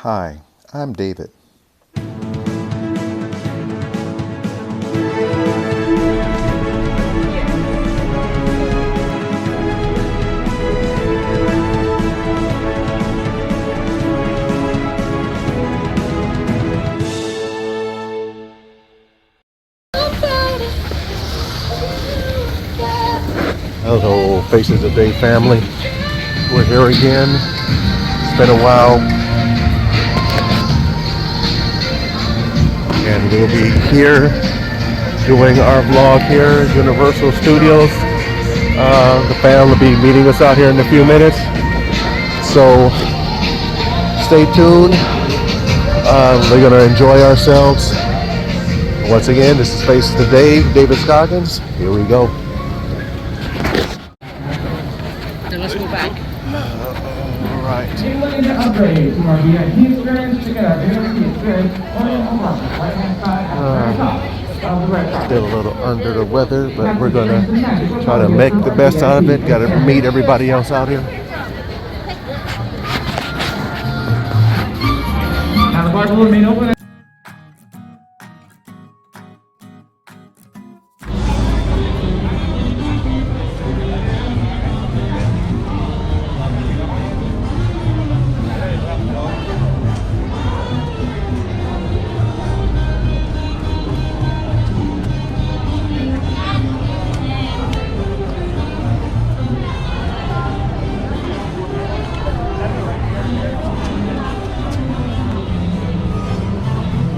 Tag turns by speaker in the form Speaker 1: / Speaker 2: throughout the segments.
Speaker 1: Hi, I'm David. Hello, Faces of Day family. We're here again. It's been a while. And we'll be here doing our vlog here at Universal Studios. The family will be meeting us out here in a few minutes. So stay tuned. We're going to enjoy ourselves. Once again, this is Faces of Day, David Scoggins. Here we go.
Speaker 2: Then let's go back.
Speaker 1: All right. Still a little under the weather, but we're gonna try to make the best out of it. Got to meet everybody else out here.
Speaker 3: Now the bar will remain open.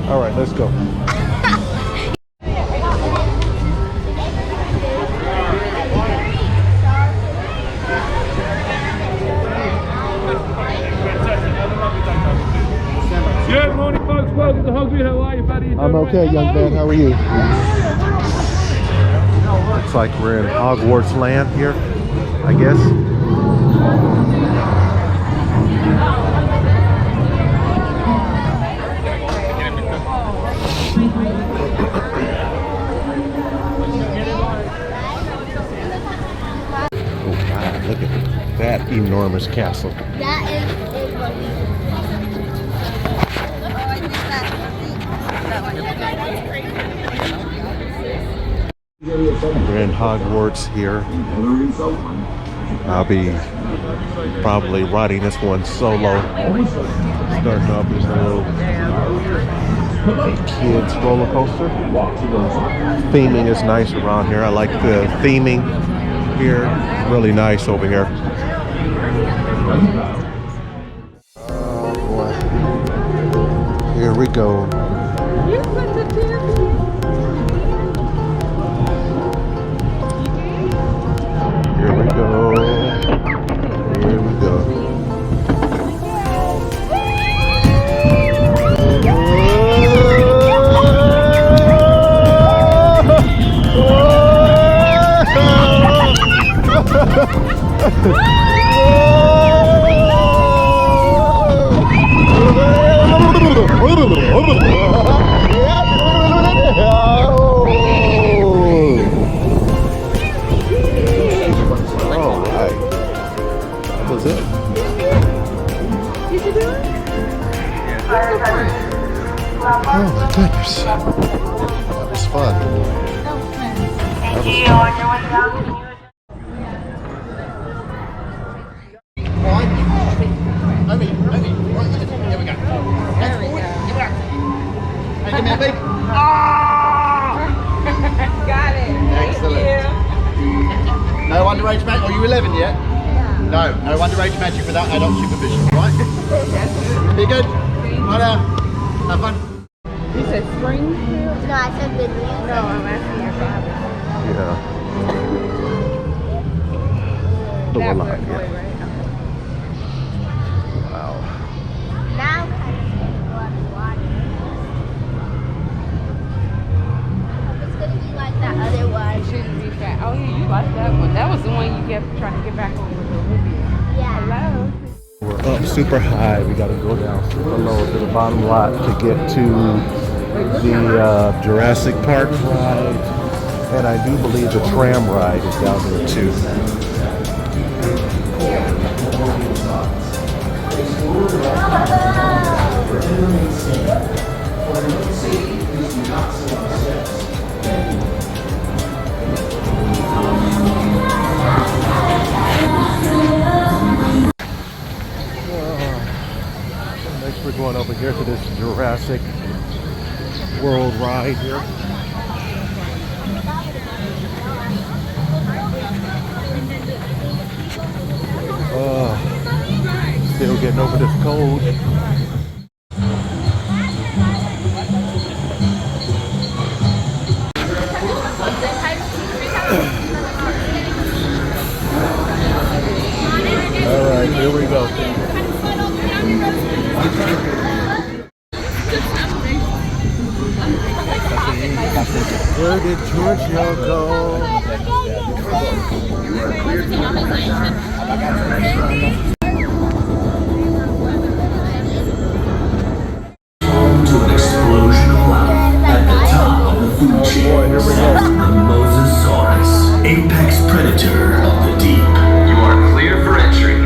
Speaker 1: All right, let's go.
Speaker 3: Good morning, folks. Welcome to Hungry. How are you, buddy?
Speaker 1: I'm okay, young man. How are you? Looks like we're in Hogwarts land here, I guess. Oh wow, look at that enormous castle.
Speaker 4: That is
Speaker 1: We're in Hogwarts here. I'll be probably riding this one solo. Starting off with a little kids roller coaster. Theming is nice around here. I like the theming here. Really nice over here. Oh boy. Here we go. Here we go. Here we go. Oh my goodness. That was fun.
Speaker 5: Thank you. On your way down, can you
Speaker 6: Here we go. There we go. Hey, give me a big.
Speaker 2: Got it.
Speaker 6: Excellent. No underage magic. Are you 11 yet? No. No underage magic without adult supervision, right? Be good. Right now. Have fun.
Speaker 2: You said Springfield?
Speaker 4: no, I said Vivian.
Speaker 2: No, I'm asking your father.
Speaker 1: Yeah. Look
Speaker 2: That
Speaker 1: alive,
Speaker 2: way,
Speaker 1: yeah.
Speaker 2: right?
Speaker 1: Wow.
Speaker 4: Now kind of scared to go out in the water. It's gonna be like that other
Speaker 2: It
Speaker 4: one.
Speaker 2: shouldn't be fat. Oh yeah, you like that one. That was the one you kept trying to get back over with Olivia.
Speaker 4: Yeah.
Speaker 2: Hello.
Speaker 1: We're up super high. We got to go down super low to the bottom lot to get to the Jurassic Park ride. And I do believe the tram ride is down there too. Next we're going over here to this Jurassic World ride here. Still getting over this cold. All right, here we go. Where did Giorgio go?
Speaker 7: To an explosion of life at the top of the food chain. The Mosasaurus, apex predator of the deep. You are clear for entry.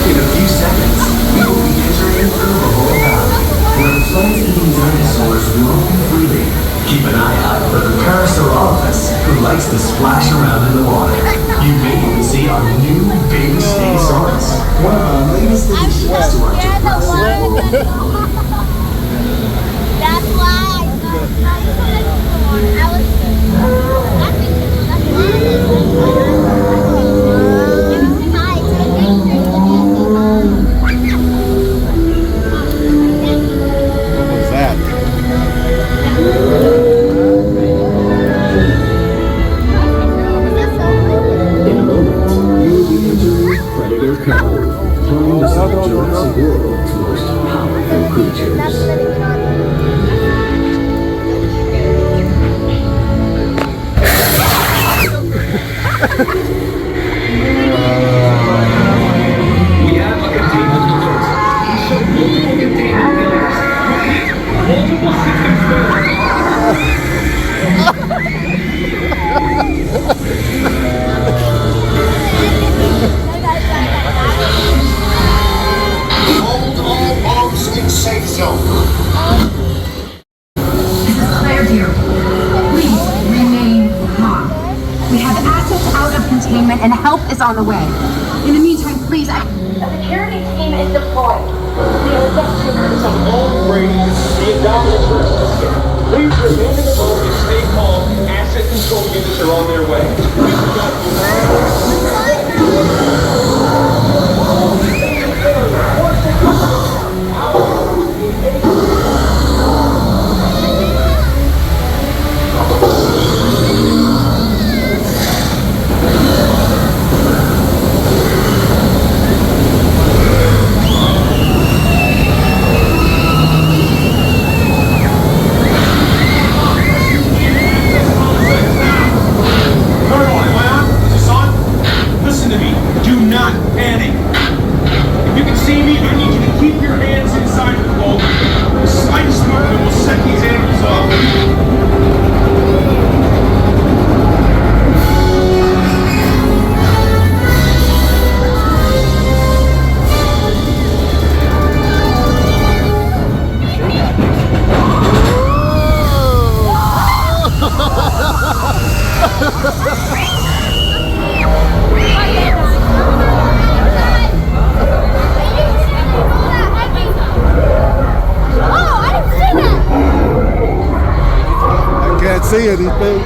Speaker 7: In a few seconds, we will be entering through the whole valley, where plant-eating dinosaurs roam freely. Keep an eye out for the Parasaurolophus, who likes to splash around in the water. You may even see our new baby Stegosaurus, one of the latest additions to our Jurassic.
Speaker 4: That's why I was
Speaker 1: What was that?
Speaker 7: In a moment, we will be entering Predator Cove, home to some of Jurassic World's most powerful creatures. We have a containment defense. Multiple containment pillars. Multiple systems failure.
Speaker 6: Hold all bombs in safe zone.
Speaker 8: This is Claire Deer. Please remain calm. We have assets out of containment and help is on the way. In the meantime, please,
Speaker 5: A security team is deployed. We are destined
Speaker 3: All ready to see dominant first. Please remain in the boat and stay calm. Asset control units are on their way.
Speaker 7: Do not
Speaker 1: see anything.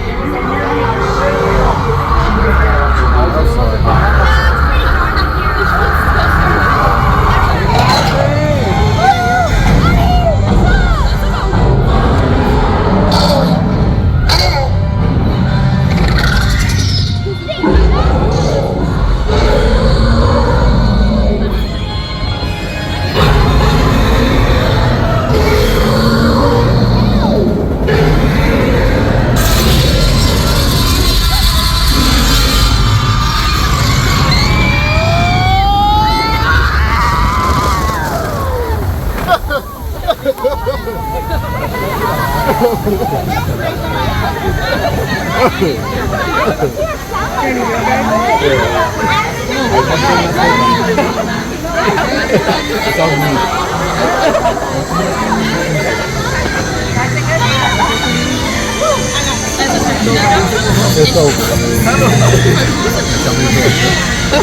Speaker 1: It's over.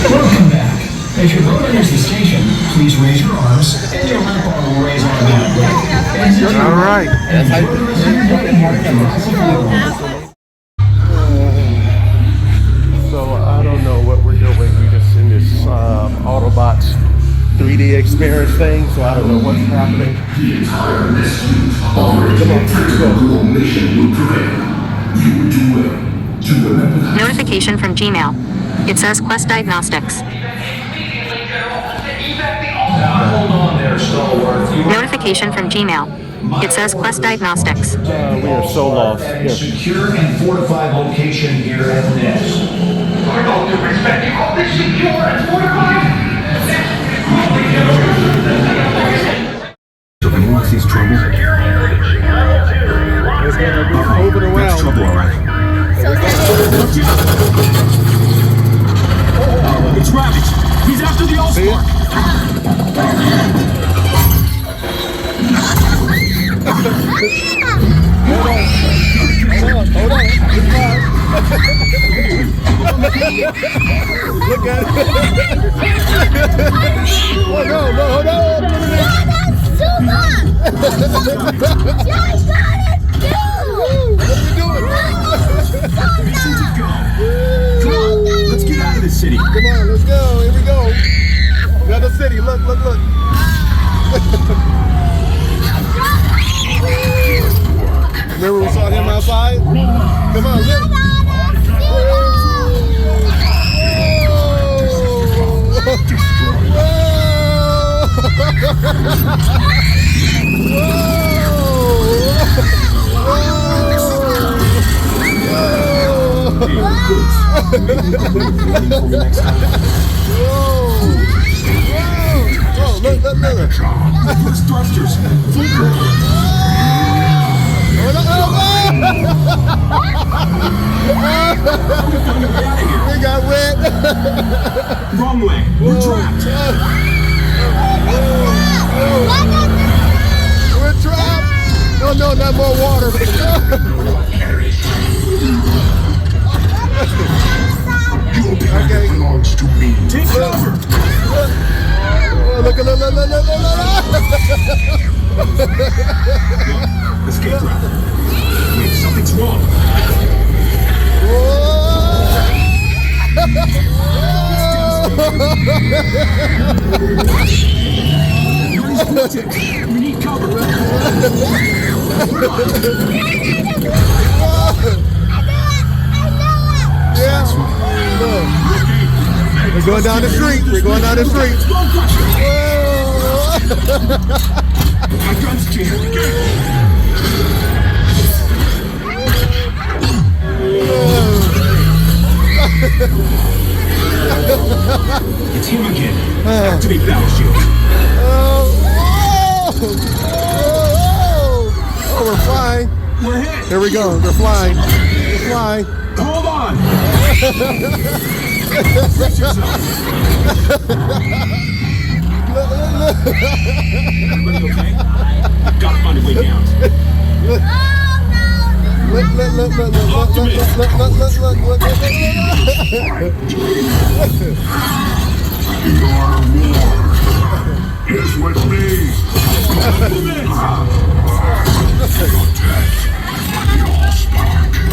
Speaker 7: Welcome back. If your boat enters the station, please raise your arms and your lap bar will raise automatically.
Speaker 1: All right. So I don't know what we're doing. We just in this Autobots 3D experience thing. So I don't know what's happening.
Speaker 7: The entire rescue of our tactical mission will prevail. You will do well to remember that.
Speaker 8: Notification from Gmail. It says Quest Diagnostics.
Speaker 3: Hold on there, stalwart.
Speaker 8: Notification from Gmail. It says Quest Diagnostics.
Speaker 1: We are so lost here.
Speaker 3: Secure and fortified location here at Nest. With all due respect, you call this secure and fortified?
Speaker 7: So if anyone sees trouble,
Speaker 1: It's gonna be moving around.
Speaker 7: trouble, all right. It's Ravage. He's after the
Speaker 1: See it?
Speaker 7: Allspark.
Speaker 1: Hold on. It's fine. Look at it. Oh no, hold on.
Speaker 4: That's too much! Yeah, I got it!
Speaker 1: What are we doing?
Speaker 7: Mission to go. Come on, let's get out of this city.
Speaker 1: Come on, let's go. Here we go. Another city. Look. Remember we saw him outside? Come on, look. Oh, look.
Speaker 7: Those thrusters.
Speaker 1: We got wet.
Speaker 7: Wrong way. We're trapped.
Speaker 1: We're trapped. No, not more water. Okay.
Speaker 7: Belongs to me. Take cover.
Speaker 1: Look.
Speaker 7: Escape route. Wait, something's wrong. We need cover.
Speaker 1: Yeah. Look. We're going down the street.
Speaker 7: My gun's jammed. It's him again. Activate battle shield.
Speaker 1: Oh, we're flying.
Speaker 7: We're hit.
Speaker 1: Here we go. We're flying.
Speaker 7: Hold on. Everybody okay? Gotta find a way down.
Speaker 1: Look.
Speaker 7: Your war is with me. Protect the Allspark.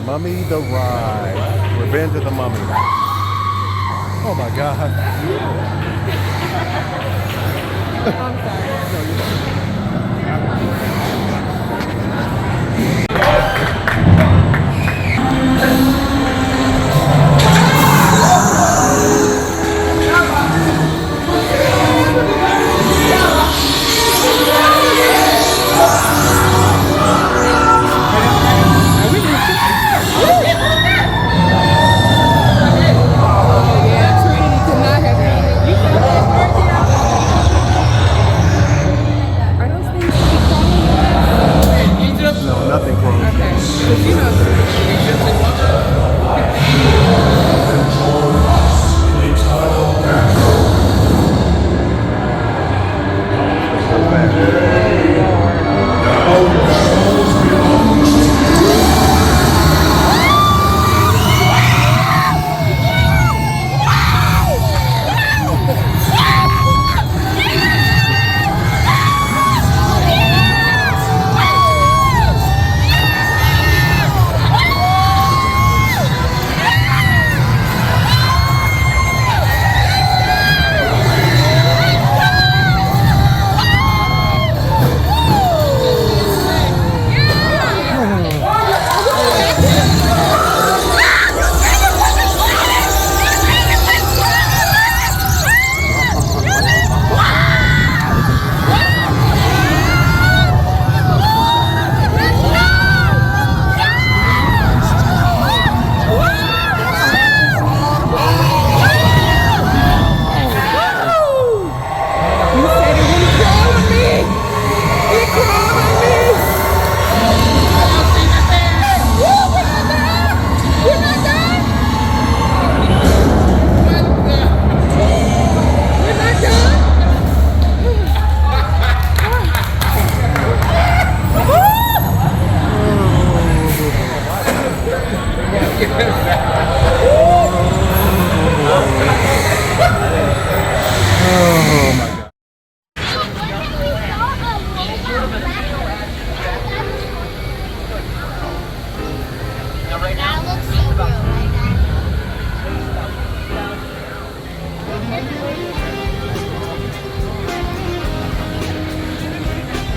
Speaker 1: Mummy the Ride. Revenge of the Mummy. Oh my God.
Speaker 2: I'm
Speaker 1: No, nothing close.
Speaker 2: Okay. But you know,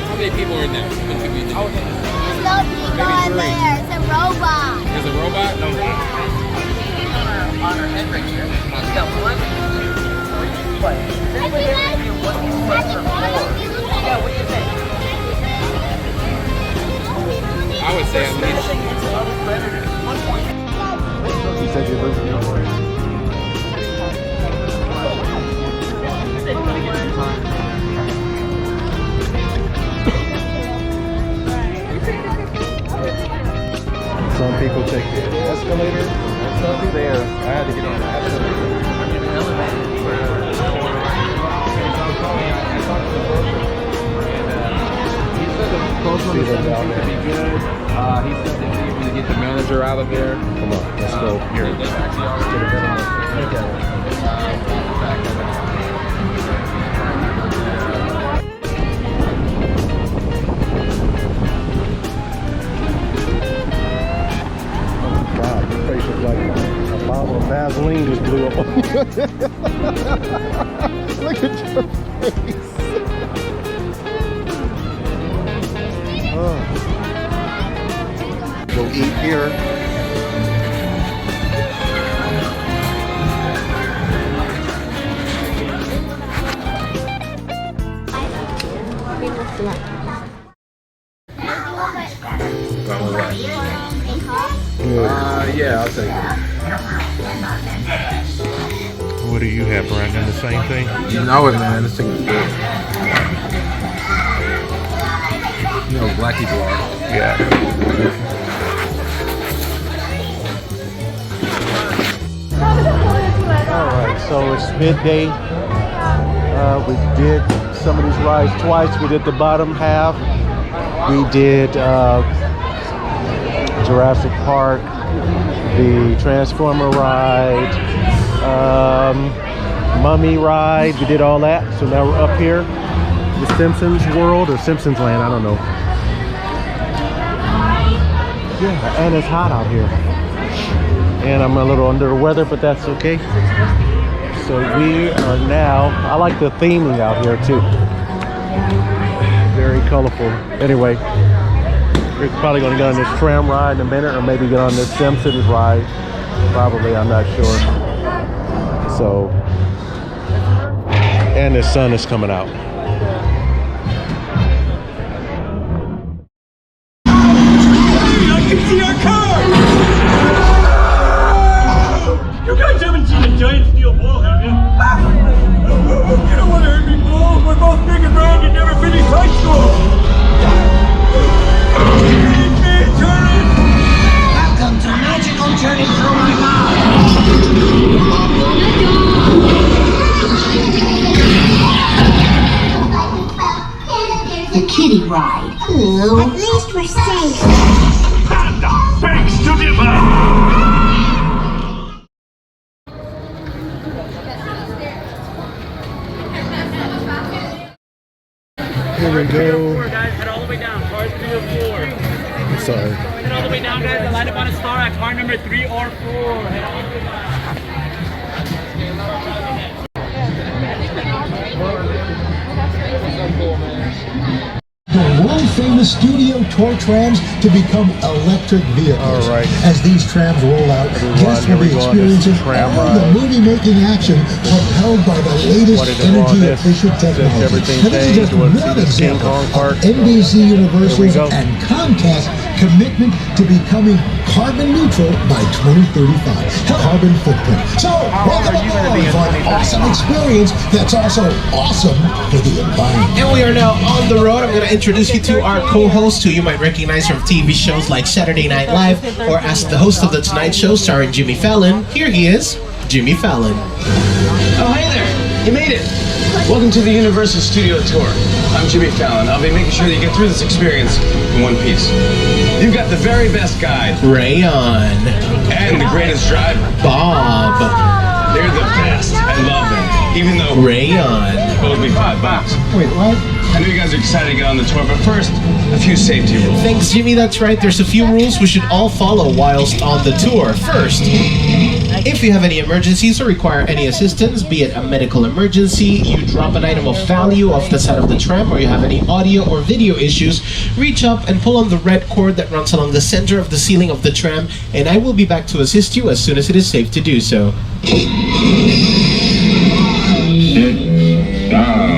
Speaker 9: How many people are in there? How many people you think?
Speaker 4: There's no people in there. It's a robot.
Speaker 9: There's a robot? No.
Speaker 5: On her head right here. She's got 1, 2, 3, what? This way there could be one plus or more. Yeah, what do you think?
Speaker 9: I would say at least.
Speaker 1: He said you're losing your voice. Some people take the escalator. That's up there. I had to get on the escalator.
Speaker 9: He said the close one could be good. He said that maybe to get the manager out of there.
Speaker 1: Come on, let's go here.
Speaker 9: That's actually already
Speaker 1: God, your face is like a bottle of Vaseline just blew up on you. Look at your face. Oh. Go eat here.
Speaker 9: yeah, I'll take it.
Speaker 1: What do you have, Brandon? The same thing?
Speaker 9: You know it, man. This thing is good. You know, black people are.
Speaker 1: Yeah. Alright, so it's midday. We did some of these rides twice. We did the bottom half. We did Jurassic Park, the Transformer ride, Mummy ride. We did all that. So now we're up here, the Simpsons World or Simpsons Land, I don't know. Yeah, and it's hot out here. And I'm a little under the weather, but that's okay. So we are now, I like the theming out here too. Very colorful. Anyway, we're probably going to get on this tram ride in a minute, or maybe get on this Simpsons ride. Probably, I'm not sure. So, and the sun is coming out.
Speaker 3: I can see our car! You guys haven't seen a giant steel ball, have you? You don't want to hurt me, Bull. We're both big and round and never finished high school.
Speaker 7: Welcome to Magical Journey Through My Mind. The kiddie ride.
Speaker 4: At least we're safe.
Speaker 3: Panda, thanks to differ.
Speaker 1: Here we go.
Speaker 5: Guys, head all the way down. Cars 3 or 4.
Speaker 1: Sorry.
Speaker 5: Head all the way down, guys. And line up on a star at car number 3 or 4. Head all the way down.
Speaker 10: The world-famous studio tour trams to become electric vehicles.
Speaker 1: All right.
Speaker 10: As these trams roll out, guests will be experiencing all the movie-making action propelled by the latest energy-efficient technology. And this is just one example of NBC Universal's and Comcast's commitment to becoming carbon neutral by 2035. Carbon footprint. So, welcome aboard for an awesome experience that's also awesome for the environment.
Speaker 11: And we are now on the road. I'm going to introduce you to our co-host, who you might recognize from TV shows like Saturday Night Live, or as the host of The Tonight Show starring Jimmy Fallon. Here he is, Jimmy Fallon.
Speaker 12: Oh, hey there! You made it! Welcome to the Universal Studio Tour. I'm Jimmy Fallon. I'll be making sure that you get through this experience in one piece. You've got the very best guide.
Speaker 11: Rayon.
Speaker 12: And the greatest driver.
Speaker 11: Bob.
Speaker 12: They're the best. I love them. Even though
Speaker 11: Rayon
Speaker 12: owes me $5.
Speaker 10: Wait, what?
Speaker 12: I know you guys are excited to get on the tour, but first, a few safety rules.
Speaker 11: Thanks, Jimmy. That's right. There's a few rules we should all follow whilst on the tour. First, if you have any emergencies or require any assistance, be it a medical emergency, you drop an item of value off the side of the tram, or you have any audio or video issues, reach up and pull on the red cord that runs along the center of the ceiling of the tram, and I will be back to assist you as soon as it is safe to do so.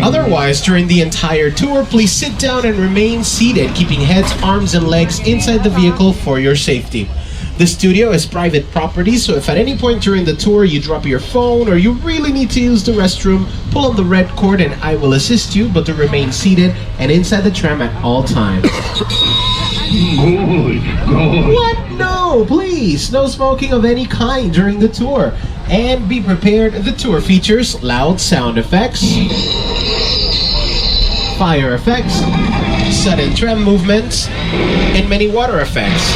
Speaker 11: Otherwise, during the entire tour, please sit down and remain seated, keeping heads, arms, and legs inside the vehicle for your safety. The studio is private property, so if at any point during the tour you drop your phone or you really need to use the restroom, pull on the red cord and I will assist you, but to remain seated and inside the tram at all times. What? No, please! No smoking of any kind during the tour. And be prepared, the tour features loud sound effects, fire effects, sudden tram movements, and many water effects.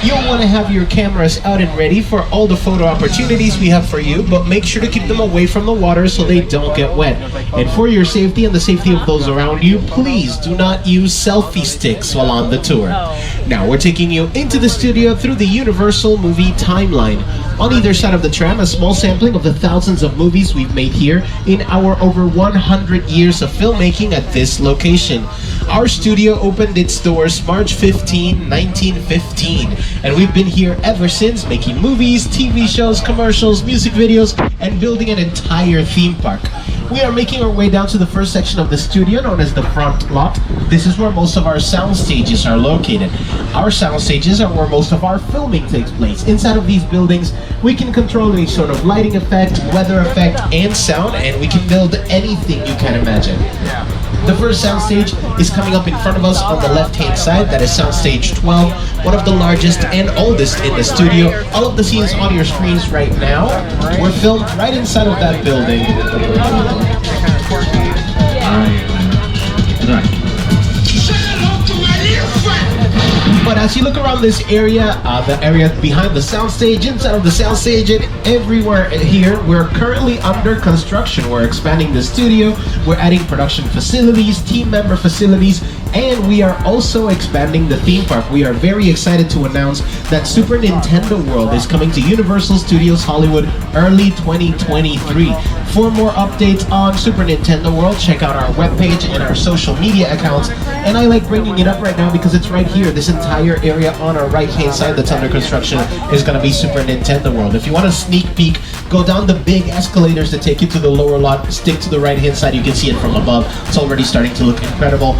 Speaker 11: You'll want to have your cameras out and ready for all the photo opportunities we have for you, but make sure to keep them away from the water so they don't get wet. And for your safety and the safety of those around you, please do not use selfie sticks while on the tour. Now we're taking you into the studio through the Universal movie timeline. On either side of the tram, a small sampling of the thousands of movies we've made here in our over 100 years of filmmaking at this location. Our studio opened its doors March 15, 1915, and we've been here ever since, making movies, TV shows, commercials, music videos, and building an entire theme park. We are making our way down to the first section of the studio, known as the front lot. This is where most of our sound stages are located. Our sound stages are where most of our filming takes place. Inside of these buildings, we can control any sort of lighting effect, weather effect, and sound, and we can build anything you can imagine. The first soundstage is coming up in front of us on the left-hand side. That is Soundstage 12, one of the largest and oldest in the studio. All of the scenes on your screens right now were filmed right inside of that building. But as you look around this area, the area behind the soundstage, inside of the soundstage, and everywhere here, we're currently under construction. We're expanding the studio, we're adding production facilities, team member facilities, And we are also expanding the theme park. We are very excited to announce that Super Nintendo World is coming to Universal Studios Hollywood early 2023. For more updates on Super Nintendo World, check out our webpage and our social media accounts. And I like bringing it up right now because it's right here. This entire area on our right-hand side that's under construction is going to be Super Nintendo World. If you want a sneak peek, go down the big escalators that take you to the lower lot, stick to the right-hand side, you can see it from above. It's already starting to look incredible.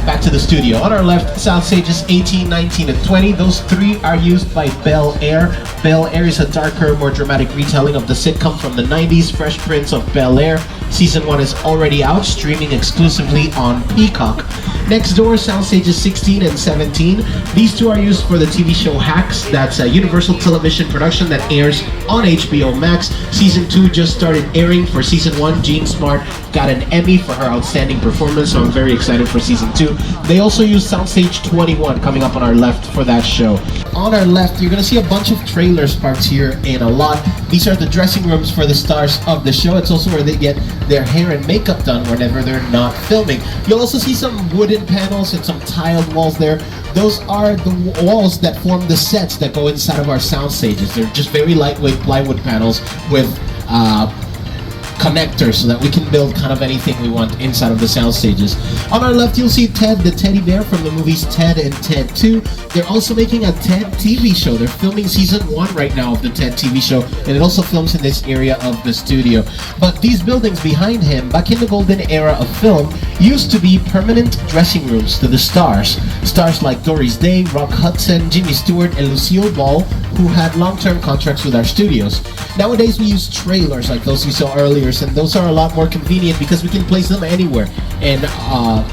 Speaker 11: Back to the studio. On our left, South Stages 18, 19, and 20. Those three are used by Bel Air. Bel Air is a darker, more dramatic retelling of the sitcom from the 90s, Fresh Prince of Bel Air. Season 1 is already out, streaming exclusively on Peacock. Next door, Sound Stages 16 and 17. These two are used for the TV show Hacks. That's a Universal Television production that airs on HBO Max. Season 2 just started airing. For Season 1, Jean Smart got an Emmy for her outstanding performance, so I'm very excited for Season 2. They also use Soundstage 21 coming up on our left for that show. On our left, you're going to see a bunch of trailers parked here in a lot. These are the dressing rooms for the stars of the show. It's also where they get their hair and makeup done whenever they're not filming. You'll also see some wooden panels and some tiled walls there. Those are the walls that form the sets that go inside of our sound stages. They're just very lightweight plywood panels with connectors so that we can build kind of anything we want inside of the sound stages. On our left, you'll see Ted the teddy bear from the movies Ted and Ted 2. They're also making a Ted TV show. They're filming Season 1 right now of the Ted TV show, and it also films in this area of the studio. But these buildings behind him, back in the golden era of film, used to be permanent dressing rooms to the stars. Stars like Doris Day, Rock Hudson, Jimmy Stewart, and Lucille Ball, who had long-term contracts with our studios. Nowadays, we use trailers like those you saw earlier, and those are a lot more convenient because we can place them anywhere. And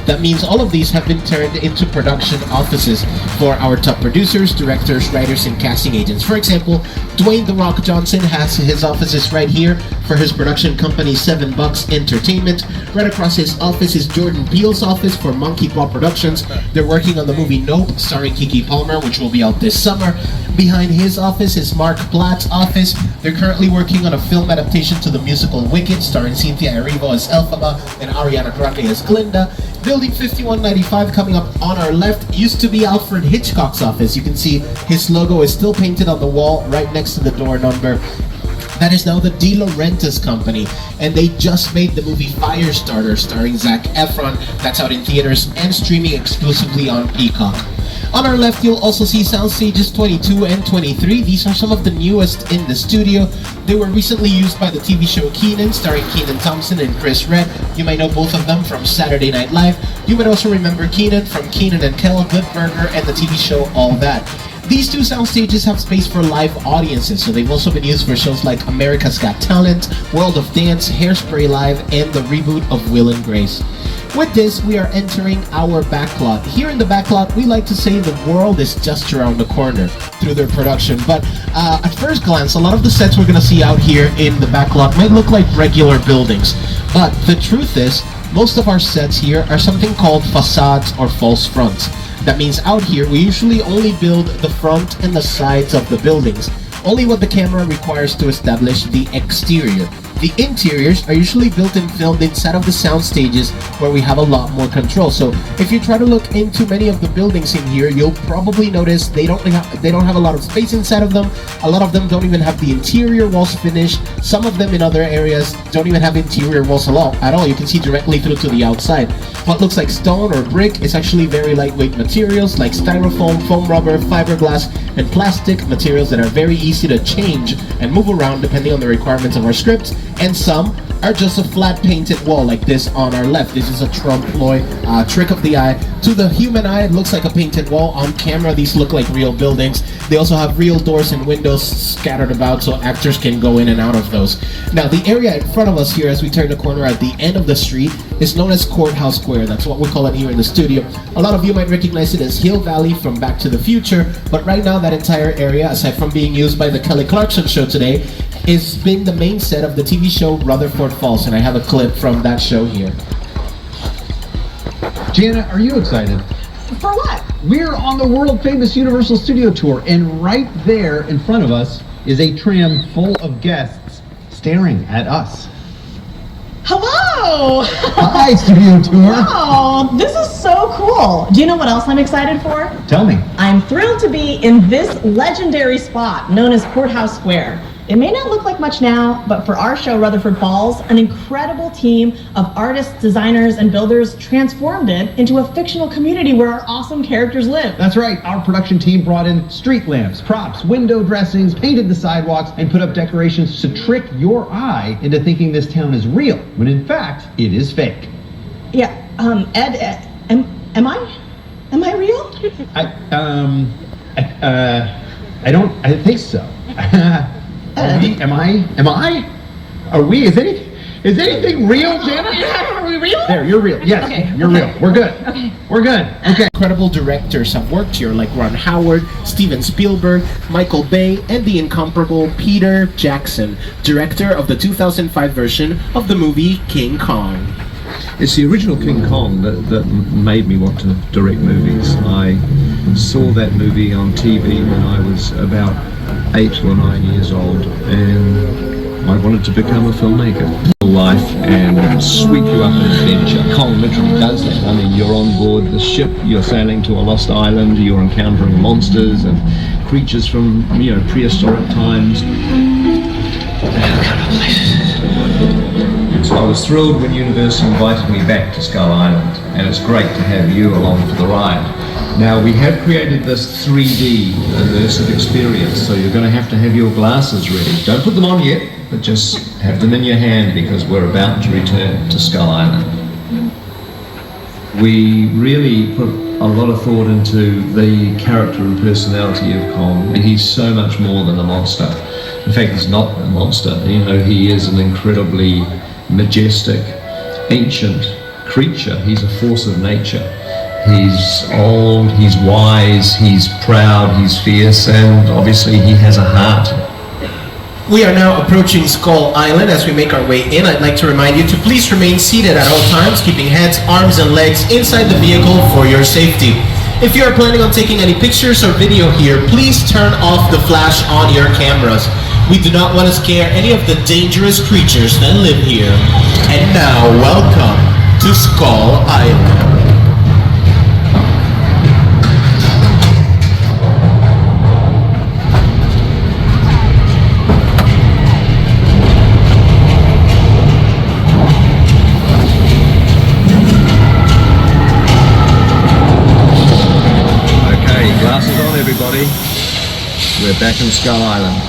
Speaker 11: that means all of these have been turned into production offices for our top producers, directors, writers, and casting agents. For example, Dwayne "The Rock" Johnson has his offices right here for his production company 7 Bucks Entertainment. Right across his office is Jordan Peele's office for Monkey Paw Productions. They're working on the movie Nope, starring Keke Palmer, which will be out this summer. Behind his office is Mark Platt's office. They're currently working on a film adaptation to the musical Wicked, starring Cynthia Erivo as Elphaba and Ariana Grande as Glinda. Building 5195 coming up on our left used to be Alfred Hitchcock's office. You can see his logo is still painted on the wall right next to the door number. That is now the De Laurentiis Company, and they just made the movie Firestarter starring Zac Efron. That's out in theaters and streaming exclusively on Peacock. On our left, you'll also see sound stages 22 and 23. These are some of the newest in the studio. They were recently used by the TV show Kenan, starring Kenan Thompson and Chris Redd. You might know both of them from Saturday Night Live. You might also remember Kenan from Kenan and Kel, Good Burger, and the TV show All That. These two sound stages have space for live audiences, so they've also been used for shows like America's Got Talent, World of Dance, Hairspray Live, and the reboot of Will and Grace. With this, we are entering our backlot. Here in the backlot, we like to say the world is just around the corner through their production. But at first glance, a lot of the sets we're going to see out here in the backlot might look like regular buildings. But the truth is, most of our sets here are something called facades or false fronts. That means out here, we usually only build the front and the sides of the buildings, only what the camera requires to establish the exterior. The interiors are usually built and filmed inside of the sound stages where we have a lot more control. So if you try to look into many of the buildings in here, you'll probably notice they don't have a lot of space inside of them. A lot of them don't even have the interior walls finished. Some of them in other areas don't even have interior walls at all. You can see directly through to the outside. What looks like stone or brick is actually very lightweight materials like styrofoam, foam rubber, fiberglass, and plastic materials that are very easy to change and move around depending on the requirements of our scripts. And some are just a flat painted wall like this on our left. This is a trompe-l'oeil trick of the eye. To the human eye, it looks like a painted wall. On camera, these look like real buildings. They also have real doors and windows scattered about so actors can go in and out of those. Now, the area in front of us here as we turn the corner at the end of the street is known as Courthouse Square. That's what we call it here in the studio. A lot of you might recognize it as Hill Valley from Back to the Future, but right now that entire area, aside from being used by the Kelly Clarkson show today, has been the main set of the TV show Rutherford Falls, and I have a clip from that show here.
Speaker 13: Jana, are you excited?
Speaker 14: For what?
Speaker 13: We're on the world famous Universal Studio Tour, and right there in front of us is a tram full of guests staring at us.
Speaker 14: Hello! Hello!
Speaker 13: Hi, Studio Tour.
Speaker 14: Oh, this is so cool. Do you know what else I'm excited for?
Speaker 13: Tell me.
Speaker 14: I'm thrilled to be in this legendary spot known as Courthouse Square. It may not look like much now, but for our show, Rutherford Falls, an incredible team of artists, designers, and builders transformed it into a fictional community where our awesome characters live.
Speaker 13: That's right. Our production team brought in street lamps, props, window dressings, painted the sidewalks, and put up decorations to trick your eye into thinking this town is real, when in fact, it is fake.
Speaker 14: Yeah, Ed, am I real?
Speaker 13: I think so. Am I? Are we? Is anything real, Janet?
Speaker 14: Are we real?
Speaker 13: There, you're real. Yes,
Speaker 14: Okay.
Speaker 13: you're real. We're good.
Speaker 14: Okay.
Speaker 13: We're good. Okay.
Speaker 11: Incredible directors have worked here, like Ron Howard, Steven Spielberg, Michael Bay, and the incomparable Peter Jackson, director of the 2005 version of the movie King Kong.
Speaker 15: It's the original King Kong that made me want to direct movies. I saw that movie on TV when I was about 8 or 9 years old, and I wanted to become a filmmaker. Life and sweep you up in adventure. Kong literally does that. I mean, you're on board the ship, you're sailing to a lost island, you're encountering monsters and creatures from, prehistoric times. So I was thrilled when Universal invited me back to Skull Island, and it's great to have you along for the ride. Now, we have created this 3D immersive experience, so you're going to have your glasses ready. Don't put them on yet, but just have them in your hand because we're about to return to Skull Island. We really put a lot of thought into the character and personality of Kong. He's so much more than a monster. In fact, he's not a monster. He is an incredibly majestic, ancient creature. He's a force of nature. He's old, he's wise, he's proud, he's fierce, and obviously he has a heart.
Speaker 11: We are now approaching Skull Island. As we make our way in, I'd like to remind you to please remain seated at all times, keeping heads, arms, and legs inside the vehicle for your safety. If you are planning on taking any pictures or video here, please turn off the flash on your cameras. We do not want to scare any of the dangerous creatures that live here. And now, welcome to Skull Island.
Speaker 15: Okay, glasses on, everybody. We're back in Skull Island.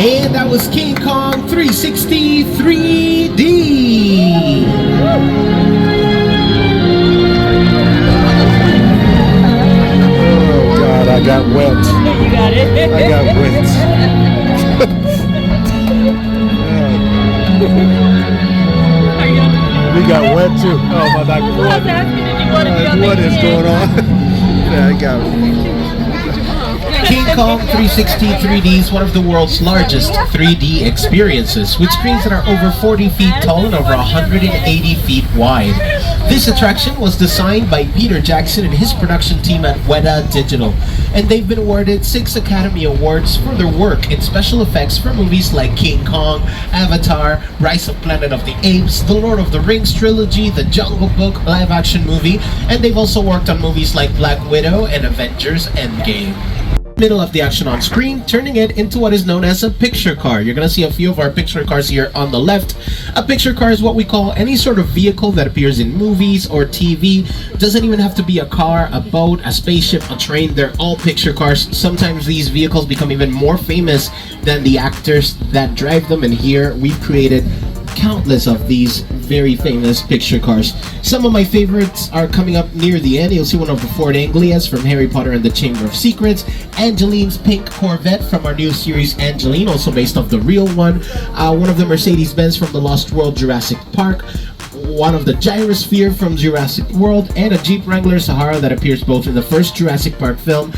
Speaker 11: And that was King Kong 360 3D.
Speaker 1: Oh God, I got wet.
Speaker 2: You got it.
Speaker 1: I got wet. We got wet too. Oh my God.
Speaker 2: I was asking if you wanted to
Speaker 1: What is going on? Yeah, I got it.
Speaker 11: King Kong 360 3D is one of the world's largest 3D experiences, with screens that are over 40 feet tall and over 180 feet wide. This attraction was designed by Peter Jackson and his production team at Weta Digital, and they've been awarded 6 Academy Awards for their work in special effects for movies like King Kong, Avatar, Rise of Planet of the Apes, The Lord of the Rings trilogy, The Jungle Book live-action movie, and they've also worked on movies like Black Widow and Avengers Endgame. Middle of the action on screen, turning it into what is known as a picture car. You're gonna see a few of our picture cars here on the left. A picture car is what we call any sort of vehicle that appears in movies or TV. Doesn't even have to be a car, a boat, a spaceship, a train. They're all picture cars. Sometimes these vehicles become even more famous than the actors that drive them, and here we've created countless of these very famous picture cars. Some of my favorites are coming up near the end. You'll see one of the Ford Anglias from Harry Potter and the Chamber of Secrets, Angeline's pink Corvette from our new series Angeline, also based off the real one, one of the Mercedes-Benz from the Lost World Jurassic Park, one of the Gyrosphere from Jurassic World, and a Jeep Wrangler Sahara that appears both in the first Jurassic Park film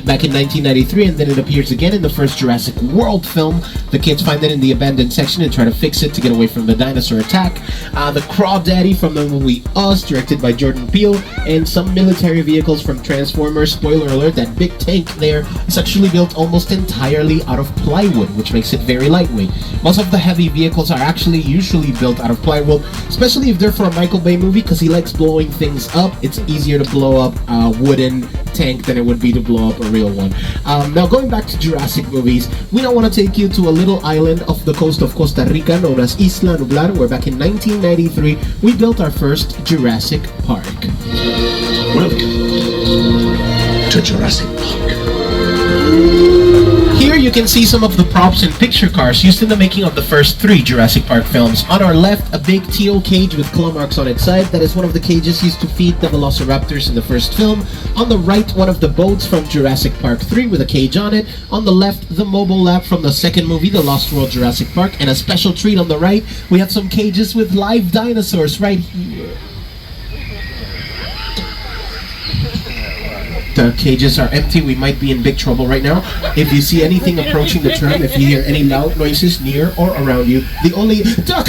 Speaker 11: back in 1993, and then it appears again in the first Jurassic World film. The kids find it in the abandoned section and try to fix it to get away from the dinosaur attack. The Crawdaddy from the movie Us, directed by Jordan Peele, and some military vehicles from Transformers. Spoiler alert, that big tank there is actually built almost entirely out of plywood, which makes it very lightweight. Most of the heavy vehicles are actually usually built out of plywood, especially if they're for a Michael Bay movie, because he likes blowing things up. It's easier to blow up a wooden tank than it would be to blow up a real one. Now going back to Jurassic movies, we now want to take you to a little island off the coast of Costa Rica known as Isla Nublar, where back in 1993 we built our first Jurassic Park.
Speaker 7: Welcome to Jurassic Park.
Speaker 11: Here you can see some of the props and picture cars used in the making of the first 3 Jurassic Park films. On our left, a big teal cage with claw marks on its side. That is one of the cages used to feed the velociraptors in the first film. On the right, one of the boats from Jurassic Park 3 with a cage on it. On the left, the mobile lab from the second movie, The Lost World Jurassic Park. And a special treat on the right, we have some cages with live dinosaurs right here. The cages are empty. We might be in big trouble right now. If you see anything approaching the tram, if you hear any loud noises near or around you, the only duck.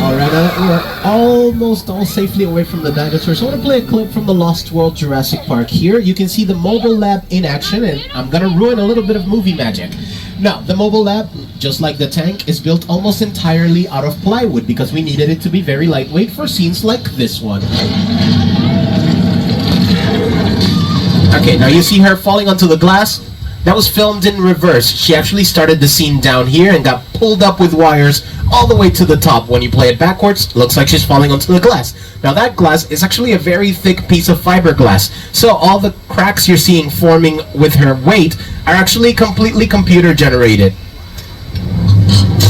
Speaker 11: Alright, we're almost all safely away from the dinosaurs. I want to play a clip from the Lost World Jurassic Park here. You can see the mobile lab in action, and I'm gonna ruin a little bit of movie magic. Now, the mobile lab, just like the tank, is built almost entirely out of plywood because we needed it to be very lightweight for scenes like this one. Okay, now you see her falling onto the glass? That was filmed in reverse. She actually started the scene down here and got pulled up with wires all the way to the top. When you play it backwards, looks like she's falling onto the glass. Now that glass is actually a very thick piece of fiberglass. So all the cracks you're seeing forming with her weight are actually completely computer generated.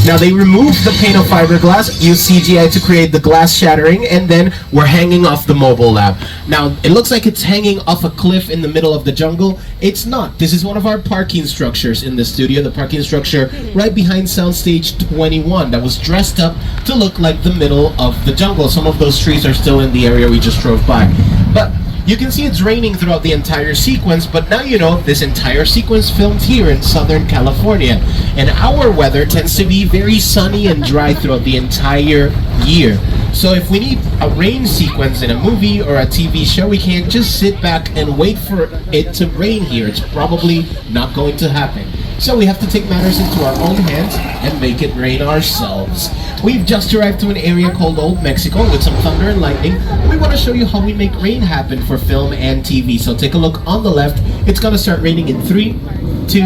Speaker 11: Now they removed the pane of fiberglass, used CGI to create the glass shattering, and then we're hanging off the mobile lab. Now it looks like it's hanging off a cliff in the middle of the jungle. It's not. This is one of our parking structures in the studio, the parking structure right behind Soundstage 21 that was dressed up to look like the middle of the jungle. Some of those trees are still in the area we just drove by. But you can see it's raining throughout the entire sequence, but now you know this entire sequence filmed here in Southern California. And our weather tends to be very sunny and dry throughout the entire year. So if we need a rain sequence in a movie or a TV show, we can't just sit back and wait for it to rain here. It's probably not going to happen. So we have to take matters into our own hands and make it rain ourselves. We've just arrived to an area called Old Mexico with some thunder and lightning. We want to show you how we make rain happen for film and TV. So take a look on the left. It's going to start raining in 3, 2,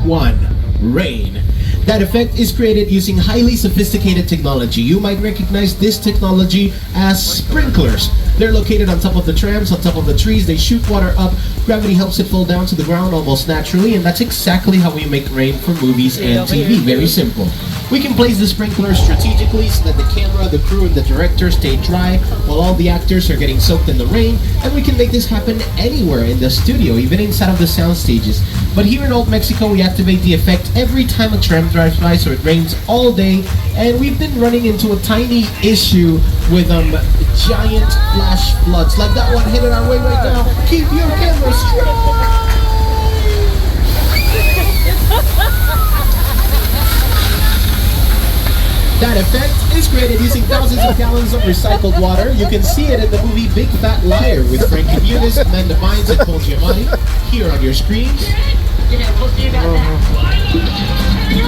Speaker 11: 1. Rain. That effect is created using highly sophisticated technology. You might recognize this technology as sprinklers. They're located on top of the trams, on top of the trees. They shoot water up. Gravity helps it fall down to the ground almost naturally, and that's exactly how we make rain for movies and TV. Very simple. We can place the sprinklers strategically so that the camera, the crew, and the director stay dry while all the actors are getting soaked in the rain, and we can make this happen anywhere in the studio, even inside of the sound stages. But here in Old Mexico, we activate the effect every time a tram drives by, so it rains all day, and we've been running into a tiny issue with giant flash floods, like that one headed our way right now. Keep your camera straight! That effect is created using thousands of gallons of recycled water. You can see it in the movie Big Fat Liar with Frankie Muniz, Amanda Bynes, and Paul Giamatti here on your screens.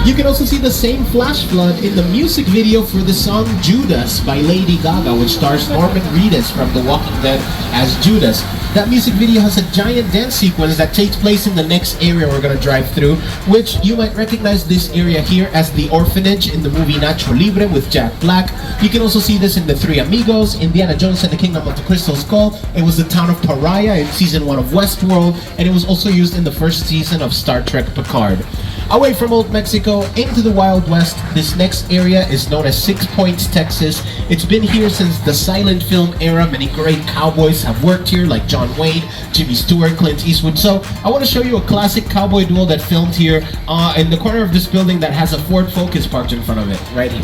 Speaker 11: You can also see the same flash flood in the music video for the song Judas by Lady Gaga, which stars Norman Reedus from The Walking Dead as Judas. That music video has a giant dance sequence that takes place in the next area we're going to drive through, which you might recognize this area here as the orphanage in the movie Nacho Libre with Jack Black. You can also see this in The Three Amigos, Indiana Jones and the Kingdom of the Crystal Skull. It was the town of Pariah in season 1 of Westworld, and it was also used in the first season of Star Trek Picard. Away from Old Mexico into the Wild West, this next area is known as 6 Points, Texas. It's been here since the silent film era. Many great cowboys have worked here, like John Wayne, Jimmy Stewart, Clint Eastwood. So I want to show you a classic cowboy duel that filmed here in the corner of this building that has a Ford Focus parked in front of it, right here.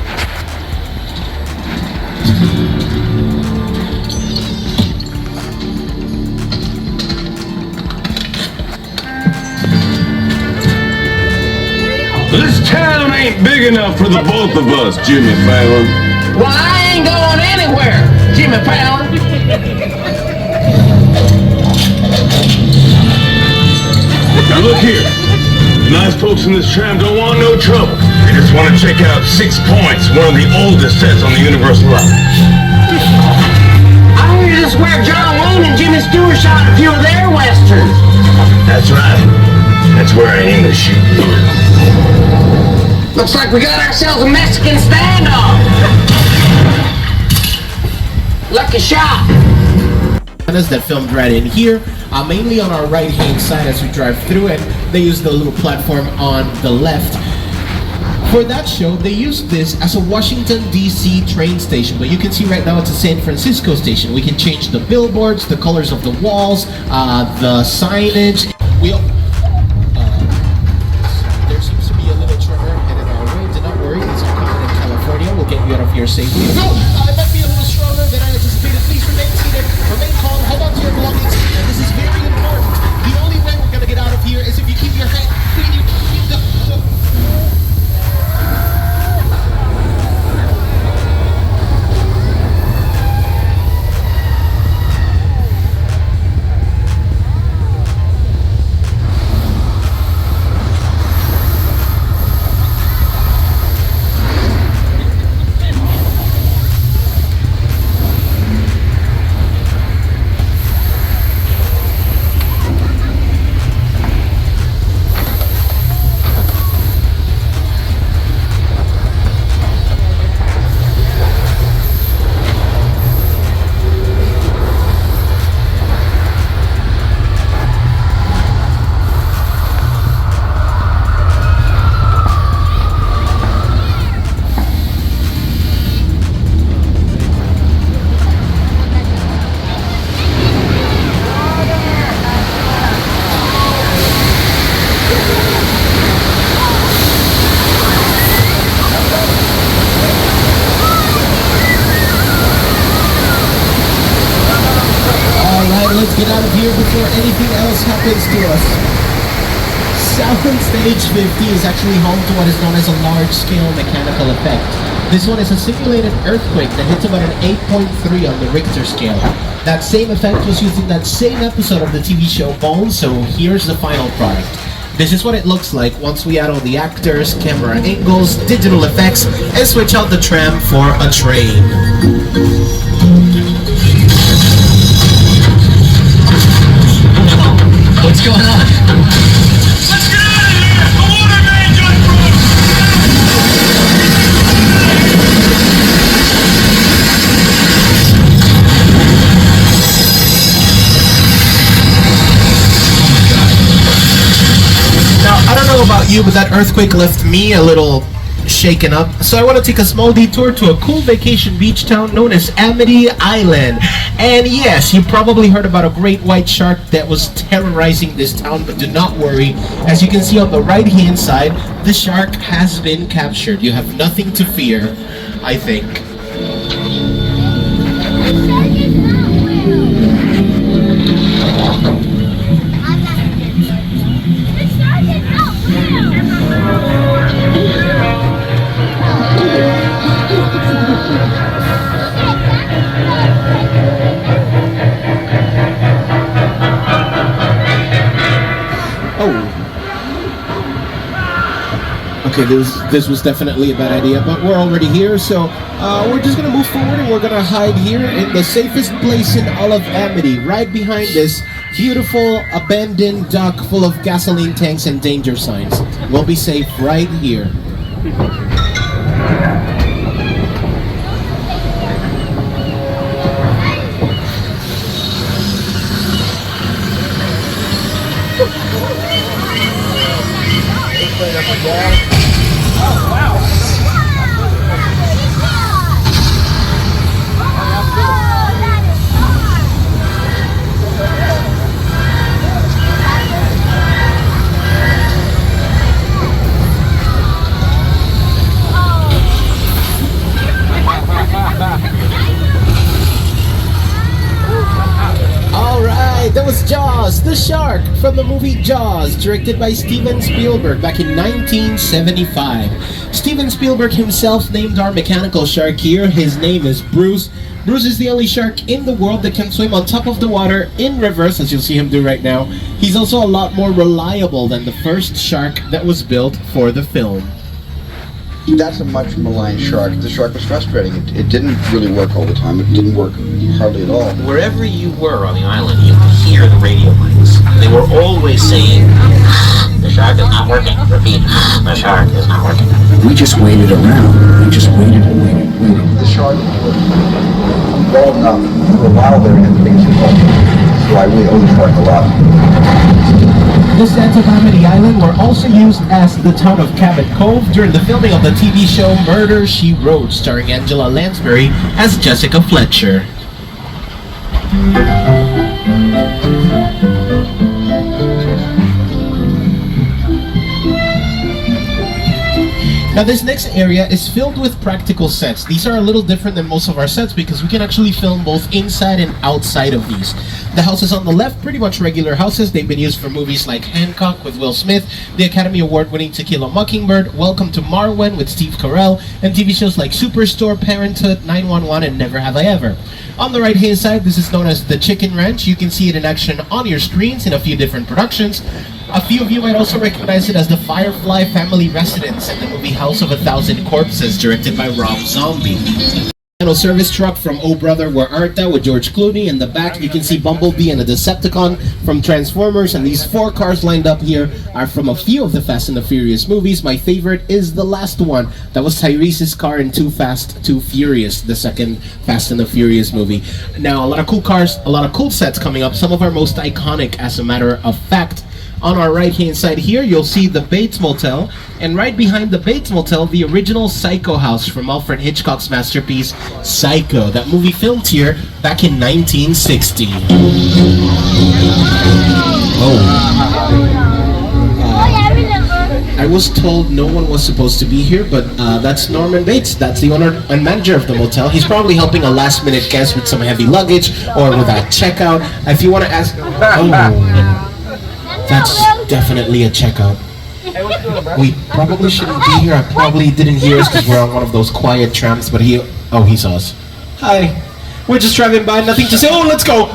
Speaker 12: This town ain't big enough for the both of us, Jimmy Fallon.
Speaker 5: Well, I ain't going anywhere, Jimmy Fallon.
Speaker 12: Now look here. The nice folks in this tram don't want no trouble. They just want to check out 6 Points, one of the oldest sets on the Universal line.
Speaker 5: I heard this where John Wayne and Jimmy Stewart shot a few of their westerns.
Speaker 12: That's right. That's where I aim to shoot you.
Speaker 5: Looks like we got ourselves a Mexican standoff. Lucky shot.
Speaker 11: That filmed right in here, mainly on our right hand side as we drive through it. They used the little platform on the left. For that show, they used this as a Washington, D.C. train station, but you can see right now it's a San Francisco station. We can change the billboards, the colors of the walls, the signage. There seems to be a little tremor headed our way. Do not worry, these are common in California. We'll get you out of here safely. It might be a little stronger than I anticipated. Please remain seated, remain calm, hold on to your belongings, and this is very important. The only way we're going to get out of here is if you keep your head clean, you keep the... Let's get out of here before anything else happens to us. Soundstage 50 is actually home to what is known as a large-scale mechanical effect. This one is a simulated earthquake that hits about an 8.3 on the Richter scale. That same effect was used in that same episode of the TV show Bones, so here's the final product. This is what it looks like once we add all the actors, camera angles, digital effects, and switch out the tram for a train.
Speaker 5: What's going on?
Speaker 3: Let's get out of here! The water main just broke!
Speaker 11: Now, I don't know about you, but that earthquake left me a little shaken up, so I want to take a small detour to a cool vacation beach town known as Amity Island. And yes, you probably heard about a great white shark that was terrorizing this town, but do not worry. As you can see on the right hand side, the shark has been captured. You have nothing to fear, I think. Okay, this was definitely a bad idea, but we're already here, so we're just gonna move forward and we're gonna hide here in the safest place in all of Amity, right behind this beautiful abandoned dock full of gasoline tanks and danger signs. We'll be safe right here. That was Jaws, the shark from the movie Jaws, directed by Steven Spielberg back in 1975. Steven Spielberg himself named our mechanical shark here. His name is Bruce. Bruce is the only shark in the world that can swim on top of the water in reverse, as you'll see him do right now. He's also a lot more reliable than the first shark that was built for the film.
Speaker 16: That's a much maligned shark. The shark was frustrating. It didn't really work all the time. It didn't work hardly at all.
Speaker 17: Wherever you were on the island, you could hear the radio mics. They were always saying, the shark is not working. Repeat, the shark is not working.
Speaker 10: We just waited around. We just waited and waited and waited.
Speaker 16: The shark was involved enough for a while there and things involved. So I really owe the shark a lot.
Speaker 11: The sets of Amity Island were also used as the town of Cabot Cove during the filming of the TV show Murder, She Wrote, starring Angela Lansbury as Jessica Fletcher. Now this next area is filled with practical sets. These are a little different than most of our sets because we can actually film both inside and outside of these. The houses on the left, pretty much regular houses. They've been used for movies like Hancock with Will Smith, the Academy Award-winning To Kill a Mockingbird, Welcome to Marwen with Steve Carell, and TV shows like Superstore, Parenthood, 911, and Never Have I Ever. On the right-hand side, this is known as the Chicken Ranch. You can see it in action on your screens in a few different productions. A few of you might also recognize it as the Firefly family residence in the movie House of a Thousand Corpses, directed by Rob Zombie. Service truck from Oh Brother Where Art Thou with George Clooney. In the back you can see Bumblebee and a Decepticon from Transformers, and these 4 cars lined up here are from a few of the Fast and the Furious movies. My favorite is the last one. That was Tyrese's car in Too Fast, Too Furious, the second Fast and the Furious movie. Now a lot of cool cars, a lot of cool sets coming up, some of our most iconic as a matter of fact. On our right hand side here, you'll see the Bates Motel, and right behind the Bates Motel, the original Psycho house from Alfred Hitchcock's masterpiece, Psycho. That movie filmed here back in 1960. I was told no one was supposed to be here, but that's Norman Bates. That's the owner and manager of the motel. He's probably helping a last-minute guest with some heavy luggage or with a checkout. If you want to ask... That's definitely a checkout. We probably shouldn't be here. I probably didn't hear us because we're on one of those quiet trams, but he saw us. Hi. We're just driving by, nothing to say. Oh, let's go!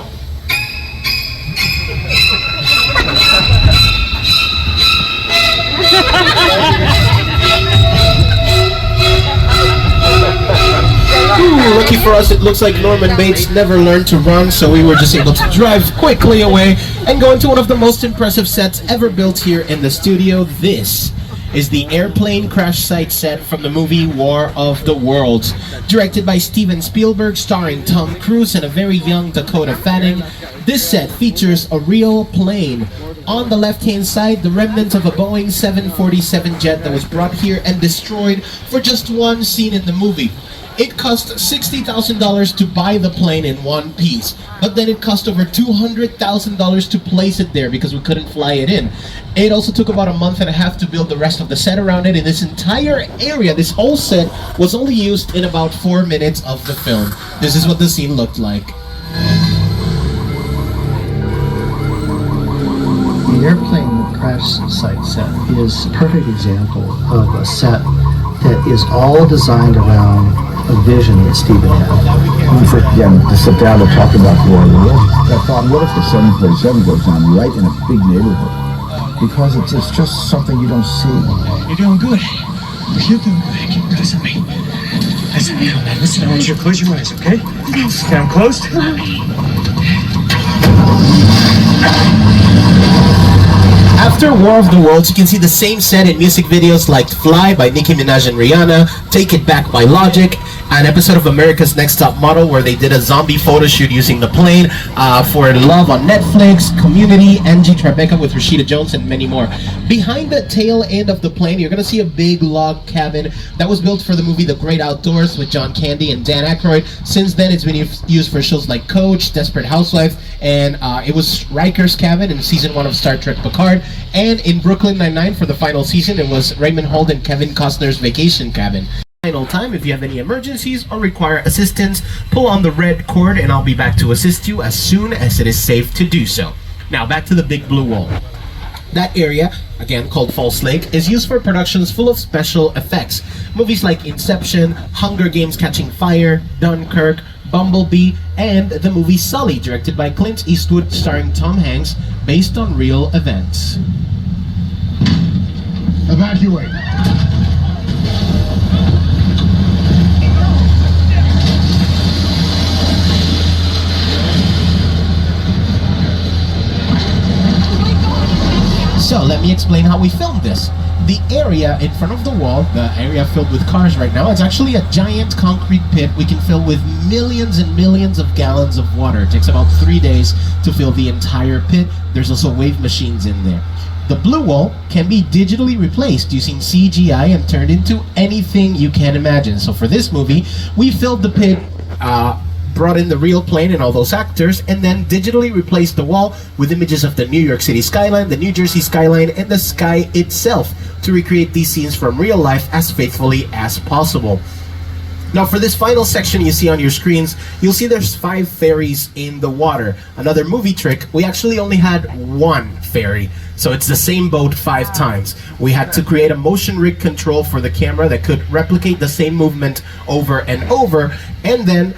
Speaker 11: Ooh, lucky for us, it looks like Norman Bates never learned to run, so we were just able to drive quickly away and go into one of the most impressive sets ever built here in the studio. This is the airplane crash site set from the movie War of the Worlds, directed by Steven Spielberg, starring Tom Cruise and a very young Dakota Fanning. This set features a real plane On the left-hand side, the remnants of a Boeing 747 jet that was brought here and destroyed for just one scene in the movie. It cost $60,000 to buy the plane in one piece, but then it cost over $200,000 to place it there because we couldn't fly it in. It also took about a month and a half to build the rest of the set around it, and this entire area, this whole set, was only used in about 4 minutes of the film. This is what the scene looked like.
Speaker 18: The airplane crash site set is a perfect example of a set that is all designed around a vision that Stephen had.
Speaker 19: Again, to sit down and talk about War of the Worlds. I thought, what if the 747 goes down right in a big neighborhood? Because it's just something you don't see.
Speaker 20: You're doing good. You're doing good. Keep listen to me. Listen to me, man. Listen, I want you to close your eyes, okay? Okay, I'm closed.
Speaker 11: After War of the Worlds, you can see the same set in music videos like Fly by Nicki Minaj and Rihanna, Take It Back by Logic, an episode of America's Next Top Model where they did a zombie photo shoot using the plane, For Love on Netflix, Community, Angie Tribeca with Rashida Jones, and many more. Behind the tail end of the plane, you're going to see a big log cabin that was built for the movie The Great Outdoors with John Candy and Dan Aykroyd. Since then, it's been used for shows like Coach, Desperate Housewives, and it was Riker's cabin in season 1 of Star Trek Picard. And in Brooklyn Nine-Nine for the final season, it was Raymond Holt and Kevin Costner's vacation cabin. Final time, if you have any emergencies or require assistance, pull on the red cord and I'll be back to assist you as soon as it is safe to do so. Now back to the big blue wall. That area, again called False Lake, is used for productions full of special effects. Movies like Inception, Hunger Games Catching Fire, Dunkirk, Bumblebee, and the movie Sully, directed by Clint Eastwood, starring Tom Hanks, based on real events.
Speaker 10: Evacuate.
Speaker 11: So let me explain how we filmed this. The area in front of the wall, the area filled with cars right now, it's actually a giant concrete pit we can fill with millions and millions of gallons of water. It takes about 3 days to fill the entire pit. There's also wave machines in there. The blue wall can be digitally replaced using CGI and turned into anything you can imagine. So for this movie, we filled the pit, brought in the real plane and all those actors, and then digitally replaced the wall with images of the New York City skyline, the New Jersey skyline, and the sky itself to recreate these scenes from real life as faithfully as possible. Now for this final section you see on your screens, you'll see there's 5 ferries in the water. Another movie trick, we actually only had 1 ferry. So it's the same boat 5 times. We had to create a motion rig control for the camera that could replicate the same movement over and over. And then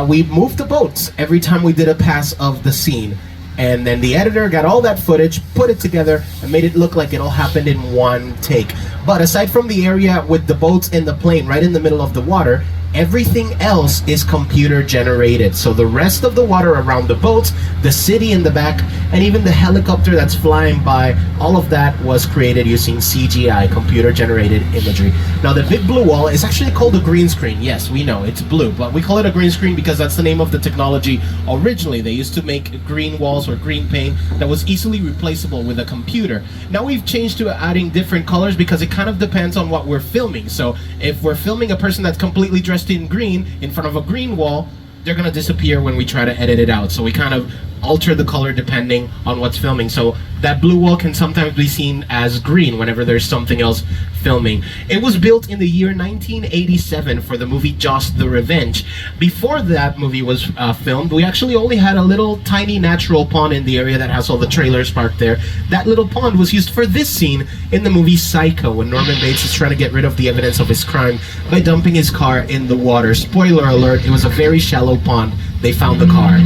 Speaker 11: we moved the boats every time we did a pass of the scene. And then the editor got all that footage, put it together, and made it look like it all happened in one take. But aside from the area with the boats and the plane right in the middle of the water, everything else is computer generated. So the rest of the water around the boats, the city in the back, and even the helicopter that's flying by, all of that was created using CGI, computer generated imagery. Now the big blue wall is actually called a green screen. Yes, we know it's blue, but we call it a green screen because that's the name of the technology. Originally they used to make green walls or green paint that was easily replaceable with a computer. Now we've changed to adding different colors because it kind of depends on what we're filming. So if we're filming a person that's completely dressed in green in front of a green wall, they're gonna disappear when we try to edit it out. So we kind of alter the color depending on what's filming. So that blue wall can sometimes be seen as green whenever there's something else filming. It was built in the year 1987 for the movie Jaws the Revenge. Before that movie was filmed, we actually only had a little tiny natural pond in the area that has all the trailers parked there. That little pond was used for this scene in the movie Psycho, when Norman Bates is trying to get rid of the evidence of his crime by dumping his car in the water. Spoiler alert, it was a very shallow pond. They found the car.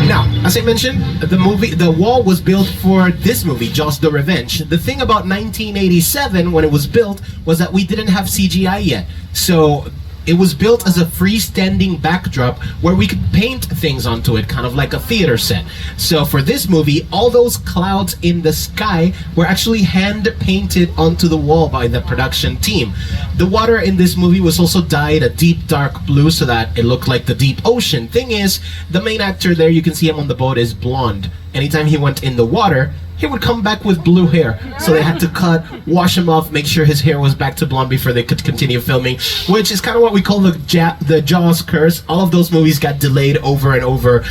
Speaker 11: Now, as I mentioned, the wall was built for this movie, Jaws the Revenge. The thing about 1987, when it was built, was that we didn't have CGI yet. So It was built as a freestanding backdrop where we could paint things onto it, kind of like a theater set. So for this movie, all those clouds in the sky were actually hand painted onto the wall by the production team. The water in this movie was also dyed a deep dark blue so that it looked like the deep ocean. Thing is, the main actor there, you can see him on the boat, is blonde. Anytime he went in the water, he would come back with blue hair. So they had to cut, wash him off, make sure his hair was back to blonde before they could continue filming, which is kind of what we call the Jaws curse. All of those movies got delayed over and over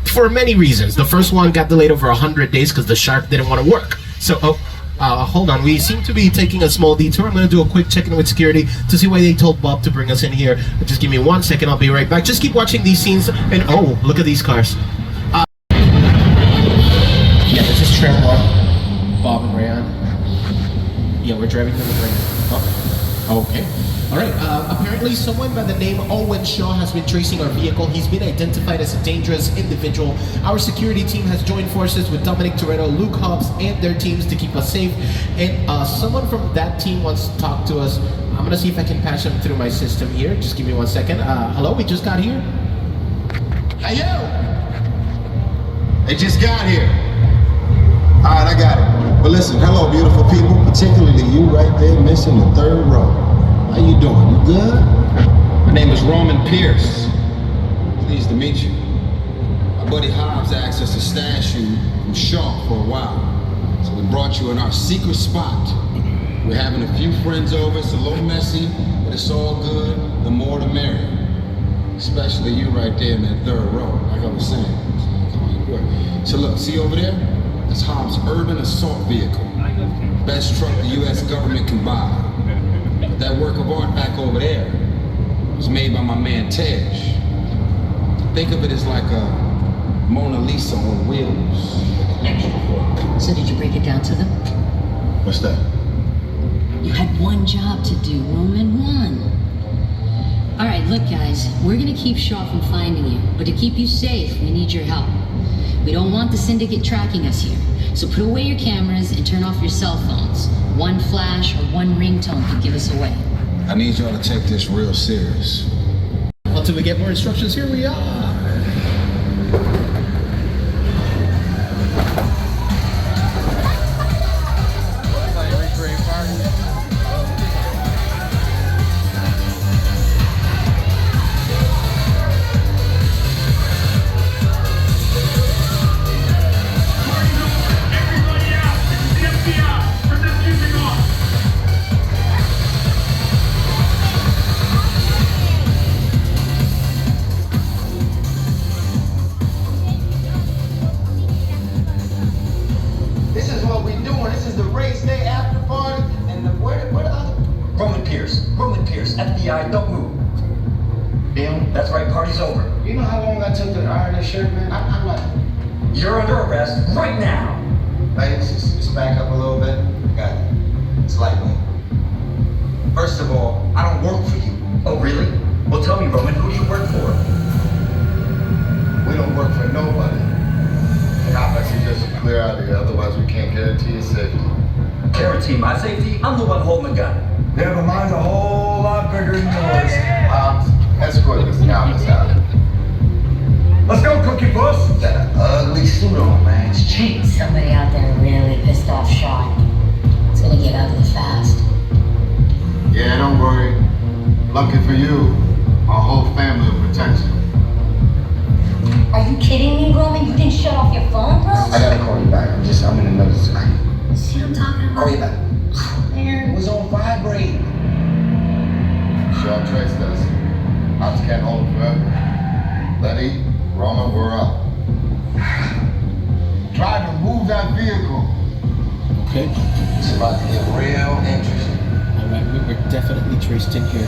Speaker 11: for many reasons. The first one got delayed over 100 days because the shark didn't want to work. So, hold on, we seem to be taking a small detour. I'm going to do a quick check-in with security to see why they told Bob to bring us in here. Just give me 1 second, I'll be right back. Just keep watching these scenes, and oh, look at these cars. Yeah, this is Trevor, Bob and Rayan. Yeah, we're driving to the train. Oh, okay. All right, apparently someone by the name Owen Shaw has been tracing our vehicle. He's been identified as a dangerous individual. Our security team has joined forces with Dominic Toretto, Luke Hobbs, and their teams to keep us safe. And someone from that team wants to talk to us. I'm gonna see if I can patch them through my system here. Just give me 1 second. Hello, we just got here.
Speaker 21: Hey, yo! They just got here. All right, I got it. But listen, hello, beautiful people, particularly you right there missing the third row. How you doing? You good? My name is Roman Pierce. Pleased to meet you. My buddy Hobbs asked us to stash you from Shaw for a while. So we brought you in our secret spot. We're having a few friends over. It's a little messy, but it's all good. The more the merrier. Especially you right there in that third row, like I was saying. So look, see over there? That's Hobbs' urban assault vehicle. Best truck the U.S. government can buy. But that work of art back over there was made by my man Tej. Think of it as like a Mona Lisa on wheels.
Speaker 22: So did you break it down to them?
Speaker 21: What's that?
Speaker 22: You had one job to do, Roman, one. All right, look guys, we're gonna keep Shaw from finding you, but to keep you safe, we need your help. We don't want the syndicate tracking us here, so put away your cameras and turn off your cell phones. One flash or one ringtone could give us away.
Speaker 21: I need y'all to take this real serious.
Speaker 11: Until we get more instructions, here we are.
Speaker 23: FBI, don't move. Damn, that's right, party's over.
Speaker 21: You know how long I took to iron this shirt, man? I'm like...
Speaker 23: You're under arrest right now.
Speaker 21: Hey, just back up a little bit. Got it. It's lightweight. First of all, I don't work for you.
Speaker 23: Oh, really? Well, tell me, Roman, who do you work for?
Speaker 21: We don't work for nobody. Not unless you just clear out of here, otherwise we can't guarantee your safety.
Speaker 23: Guarantee my safety? I'm the one holding the gun.
Speaker 21: Yeah, but mine's a whole lot bigger than yours. Escort this countess out. Let's go, Cookie Puss. Got an ugly suit on, man. It's cheap.
Speaker 22: Somebody out there really pissed off Shaw. It's gonna get ugly fast.
Speaker 21: Yeah, don't worry. Lucky for you, our whole family will protect you.
Speaker 22: Are you kidding me, Roman? You didn't shut off your phone, bro?
Speaker 21: I gotta call you back. I'm in another tonight.
Speaker 22: See what I'm talking about?
Speaker 21: Call you back. It was on vibrate. Shaw traced us. Ops can't hold it forever. Letty, Roman, we're up. Try to move that vehicle.
Speaker 11: Okay.
Speaker 21: It's about to get real interesting.
Speaker 11: Alright, we're definitely traced in here.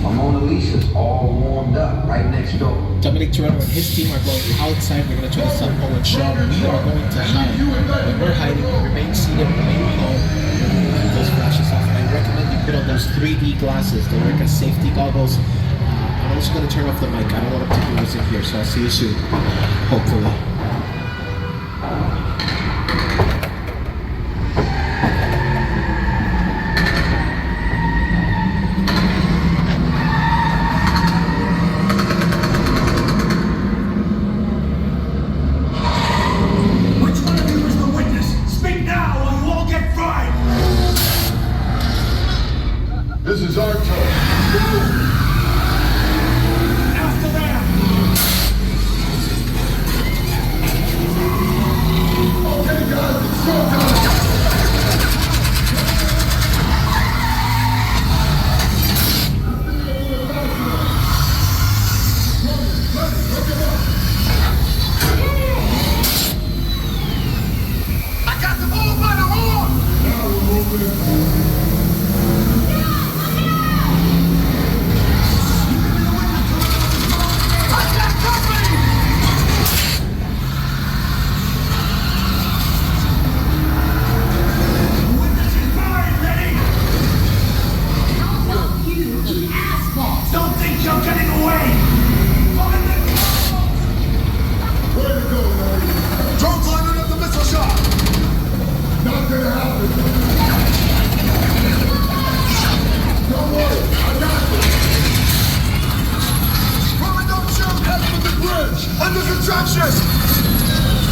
Speaker 21: My Mona Lisa's all warmed up right next door.
Speaker 11: Dominic Toretto and his team are going outside. We're going to try to stop Owen Shaw. We are going to hide. When we're hiding, remain seated, remain calm. Keep those flashes off. I recommend you put on those 3D glasses. They work as safety goggles. I'm also going to turn off the mic. I don't want them to hear us in here, so I'll see you soon. Hopefully.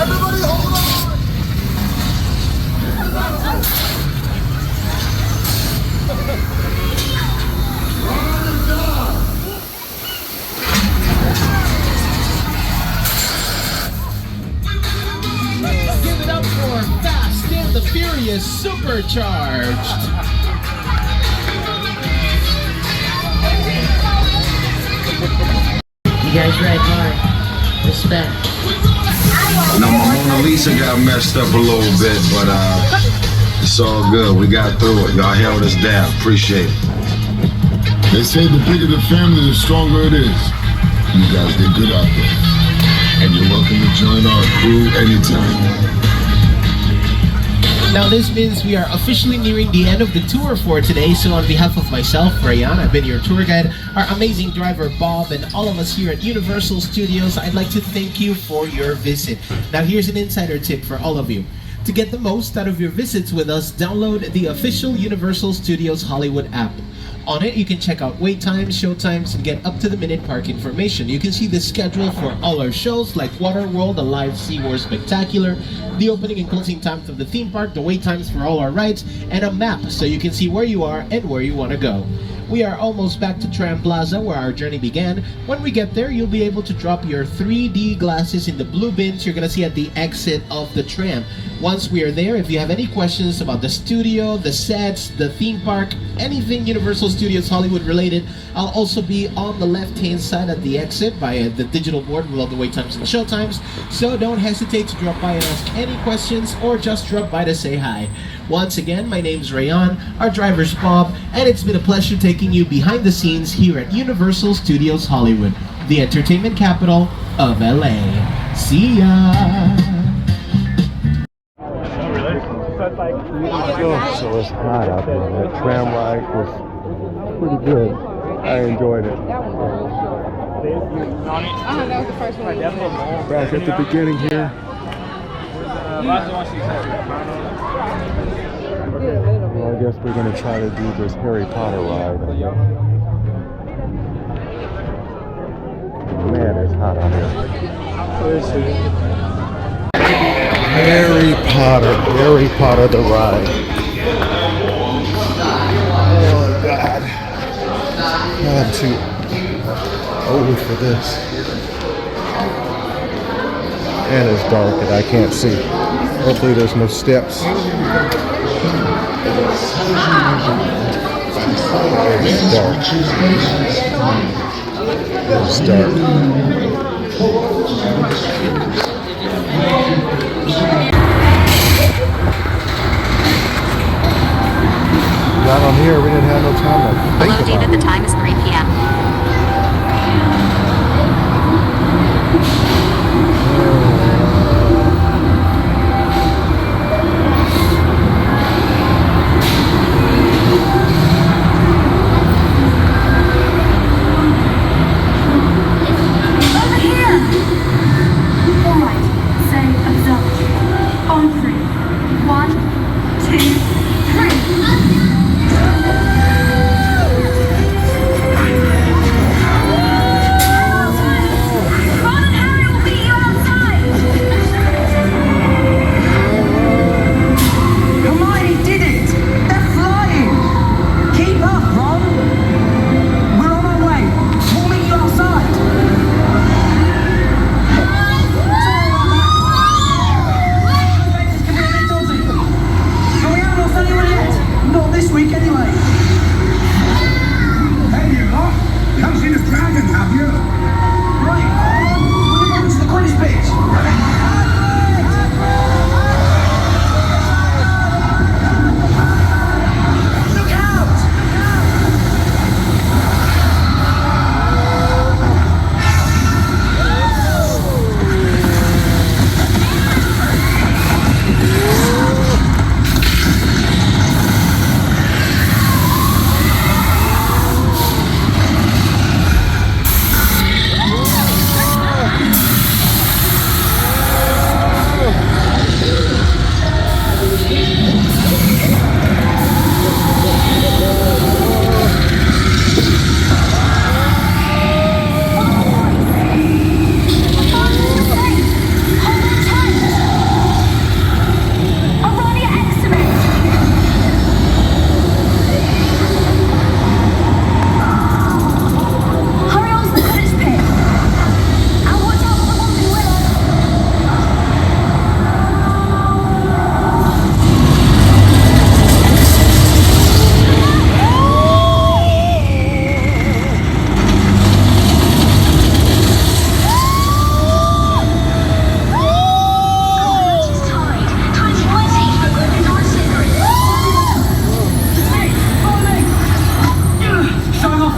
Speaker 21: Everybody hold on!
Speaker 11: Give it up for Fast and the Furious Supercharged.
Speaker 22: You guys ride hard. Respect.
Speaker 21: Now my Mona Lisa got messed up a little bit, but it's all good. We got through it. Y'all held us down. Appreciate it.
Speaker 19: They say the bigger the family, the stronger it is. You guys did good out there. And you're welcome to join our crew anytime.
Speaker 11: Now this means we are officially nearing the end of the tour for today, so on behalf of myself, Rayan, I've been your tour guide, our amazing driver Bob, and all of us here at Universal Studios, I'd like to thank you for your visit. Now here's an insider tip for all of you. To get the most out of your visits with us, download the official Universal Studios Hollywood app. On it, you can check out wait times, show times, and get up-to-the-minute park information. You can see the schedule for all our shows like Waterworld, a live SeaWorld Spectacular, the opening and closing times of the theme park, the wait times for all our rides, and a map so you can see where you are and where you want to go. We are almost back to Tram Plaza where our journey began. When we get there, you'll be able to drop your 3D glasses in the blue bins you're gonna see at the exit of the tram. Once we are there, if you have any questions about the studio, the sets, the theme park, anything Universal Studios Hollywood related, I'll also be on the left-hand side at the exit via the digital board with all the wait times and show times. So don't hesitate to drop by and ask any questions or just drop by to say hi. Once again, my name's Rayan, our driver's Bob, and it's been a pleasure taking you behind the scenes here at Universal Studios Hollywood, the entertainment capital of LA. See ya!
Speaker 1: So it's hot out there. That tram ride was pretty good. I enjoyed it.
Speaker 2: That was the first one.
Speaker 1: Back at the beginning here. Well, I guess we're going to try to do this Harry Potter ride. Man, it's hot out here. Harry Potter the ride. Oh God, I'm too old for this. And it's dark and I can't see. Hopefully there's no steps. It's dark. It's dark. Got on here, we didn't have no time to think
Speaker 6: Hello, David. The time is 3 p.m.
Speaker 8: Over here! All right, say observe. On 3. 1, 2, 3.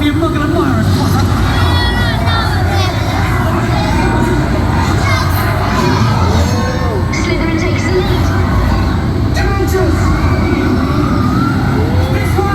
Speaker 20: off, you mug and virus potter!
Speaker 8: Slytherin takes the lead.
Speaker 20: Dementors! This one!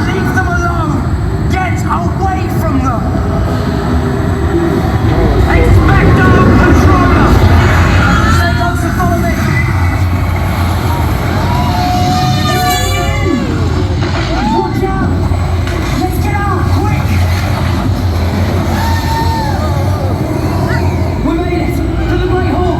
Speaker 20: Leave them alone! Get away from them! Expecto Patronum! Say once and follow me! Watch out! Let's get out, quick! We made it! To the Great Hall!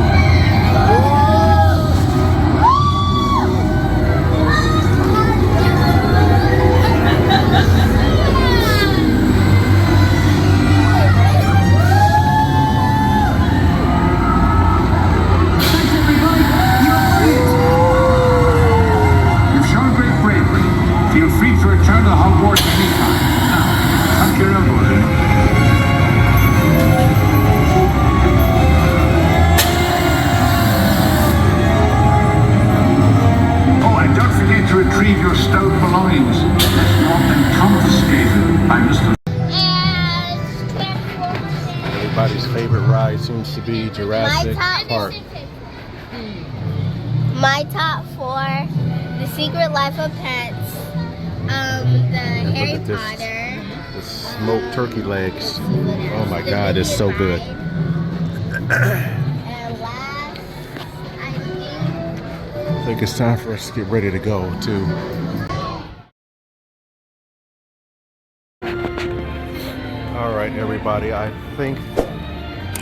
Speaker 20: Thanks everybody! You're brilliant!
Speaker 4: You've shown great bravery. Feel free to return to Hogwarts anytime. Now, tuck your elbows in. Oh, and don't forget to retrieve your stowed belongings. Let's not them confiscated by Mr.
Speaker 1: Everybody's favorite ride seems to be Jurassic Park.
Speaker 6: My top 4, The Secret Life of Pets, the Harry Potter.
Speaker 1: The smoked turkey legs. Oh my God, it's so good.
Speaker 6: And last,
Speaker 1: I think it's time for us to get ready to go too. All right, everybody. I think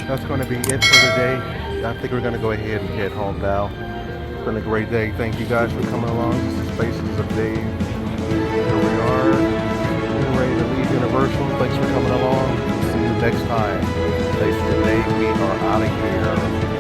Speaker 1: that's going to be it for the day. I think we're going to go ahead and head home now. It's been a great day. Thank you guys for coming along. This is Faces of Dave. Here we are. We're ready to leave Universal. Thanks for coming along. See you next time. Faces of Dave. We are out of here.